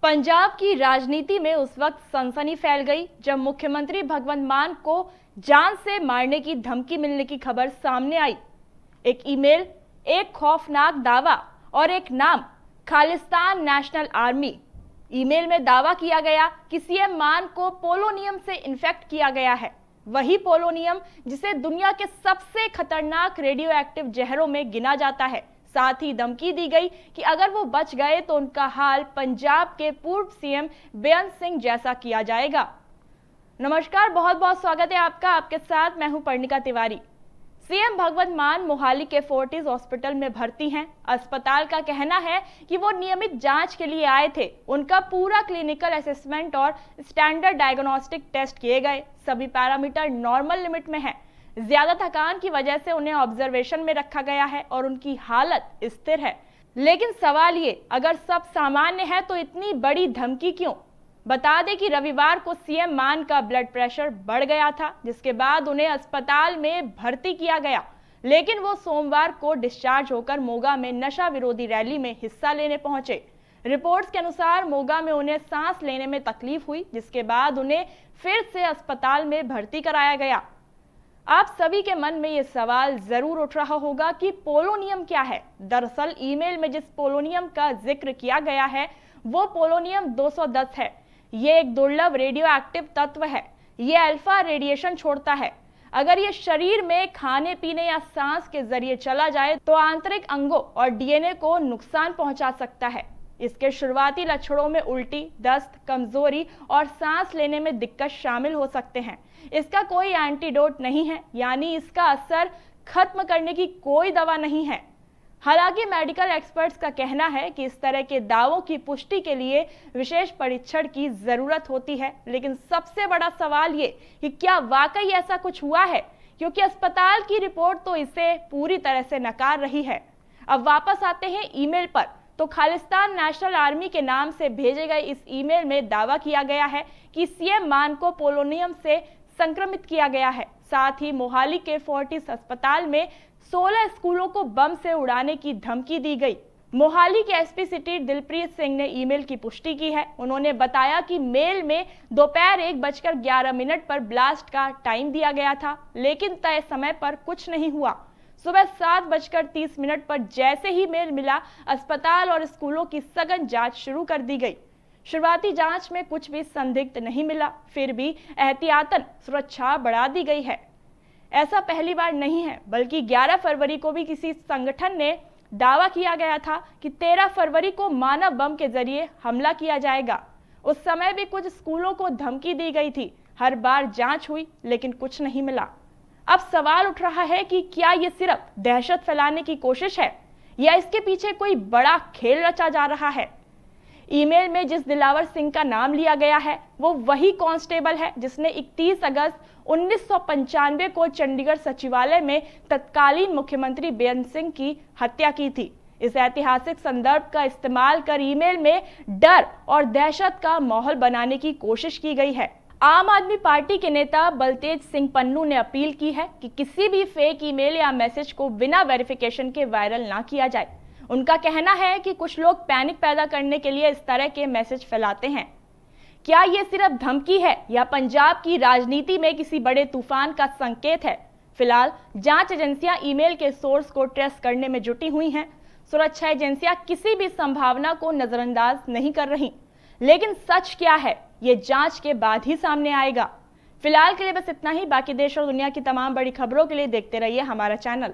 पंजाब की राजनीति में उस वक्त सनसनी फैल गई जब मुख्यमंत्री भगवंत मान को जान से मारने की धमकी मिलने की खबर सामने आई। एक ईमेल, एक खौफनाक दावा और एक नाम, खालिस्तान नेशनल आर्मी। ईमेल में दावा किया गया कि सीएम मान को पोलोनियम से इन्फेक्ट किया गया है, वही पोलोनियम जिसे दुनिया के सबसे खतरनाक रेडियो एक्टिव जहरों में गिना जाता है। साथ ही धमकी दी गई कि अगर वो बच गए तो उनका हाल पंजाब के पूर्व सीएम बेअंत सिंह जैसा किया जाएगा। नमस्कार, बहुत बहुत स्वागत है आपका। आपके साथ मैं हूं पर्णिका तिवारी। सीएम भगवंत मान मोहाली के फोर्टिस हॉस्पिटल में भर्ती हैं। अस्पताल का कहना है कि वो नियमित जांच के लिए आए थे। उनका पूरा क्लिनिकल असेसमेंट और स्टैंडर्ड डायग्नोस्टिक टेस्ट किए गए। सभी पैरामीटर नॉर्मल लिमिट में है। ज्यादा थकान की वजह से उन्हें ऑब्जर्वेशन में रखा गया है और उनकी हालत स्थिर है। लेकिन सवाल ये, अगर सब सामान्य है तो इतनी बड़ी धमकी क्यों? बता दें कि रविवार को सीएम मान का ब्लड प्रेशर बढ़ गया था, जिसके बाद उन्हें अस्पताल में भर्ती किया गया। लेकिन वो सोमवार को डिस्चार्ज होकर मोगा में नशा विरोधी रैली में हिस्सा लेने पहुंचे। रिपोर्ट्स के अनुसार मोगा में उन्हें सांस लेने में तकलीफ हुई, जिसके बाद उन्हें फिर से अस्पताल में भर्ती कराया गया। आप सभी के मन में ये सवाल जरूर उठ रहा होगा कि पोलोनियम क्या है। दरअसल ईमेल में जिस पोलोनियम का जिक्र किया गया है वो पोलोनियम 210 है। ये एक दुर्लभ रेडियो एक्टिव तत्व है। ये अल्फा रेडिएशन छोड़ता है। अगर ये शरीर में खाने पीने या सांस के जरिए चला जाए तो आंतरिक अंगों और डीएनए को नुकसान पहुंचा सकता है। इसके शुरुआती लक्षणों में उल्टी, दस्त, कमजोरी और सांस लेने में दिक्कत शामिल हो सकते हैं। इसका कोई एंटीडोट नहीं है, यानी इसका असर खत्म करने की कोई दवा नहीं है। हालांकि मेडिकल एक्सपर्ट्स का कहना है कि इस तरह के दावों की पुष्टि के लिए विशेष परीक्षण की जरूरत होती है। लेकिन सबसे बड़ा सवाल ये कि क्या वाकई ऐसा कुछ हुआ है, क्योंकि अस्पताल की रिपोर्ट तो इसे पूरी तरह से नकार रही है। अब वापस आते हैं ईमेल पर, तो खालिस्तान नेशनल आर्मी के नाम से भेजे गए इस ईमेल में दावा किया गया है कि सीएम मान को पोलोनियम से संक्रमित किया गया है। साथ ही मोहाली के फोर्टिस अस्पताल में 16 स्कूलों को बम से उड़ाने की धमकी दी गई। मोहाली के एसपी सिटी दिलप्रीत सिंह ने ईमेल की पुष्टि की है। उन्होंने बताया कि मेल में दोपहर 1:11 पर ब्लास्ट का टाइम दिया गया था, लेकिन तय समय पर कुछ नहीं हुआ। सुबह 7:30 पर जैसे ही मेल मिला, अस्पताल और स्कूलों की सघन जांच शुरू कर दी गई। शुरुआती जांच में कुछ भी संदिग्ध नहीं मिला, फिर भी एहतियातन सुरक्षा बढ़ा दी गई है। ऐसा पहली बार नहीं है, बल्कि 11 फरवरी को भी किसी संगठन ने दावा किया गया था कि 13 फरवरी को मानव बम के जरिए हमला किया जाएगा। उस समय भी कुछ स्कूलों को धमकी दी गई थी। हर बार जांच हुई, लेकिन कुछ नहीं मिला। अब सवाल उठ रहा है कि क्या ये सिर्फ दहशत फैलाने की कोशिश है या इसके पीछे कोई बड़ा खेल रचा जा रहा है। ईमेल में जिस दिलावर सिंह का नाम लिया गया है वो वही कांस्टेबल है जिसने 31 अगस्त 1995 को चंडीगढ़ सचिवालय में तत्कालीन मुख्यमंत्री बेअंत सिंह की हत्या की थी। इस ऐतिहासिक संदर्भ का इस्तेमाल कर ईमेल में डर और दहशत का माहौल बनाने की कोशिश की गई है। आम आदमी पार्टी के नेता बलतेज सिंह पन्नू ने अपील की है कि किसी भी फेक ईमेल या मैसेज को बिना वेरिफिकेशन के वायरल ना किया जाए। उनका कहना है कि कुछ लोग पैनिक पैदा करने के लिए इस तरह के मैसेज फैलाते हैं। क्या ये सिर्फ धमकी है या पंजाब की राजनीति में किसी बड़े तूफान का संकेत है? फिलहाल जांच एजेंसियां ईमेल के सोर्स को ट्रेस करने में जुटी हुई हैं। सुरक्षा एजेंसियां किसी भी संभावना को नजरअंदाज नहीं कर रही। लेकिन सच क्या है, ये जांच के बाद ही सामने आएगा। फिलहाल के लिए बस इतना ही। बाकी देश और दुनिया की तमाम बड़ी खबरों के लिए देखते रहिए हमारा चैनल।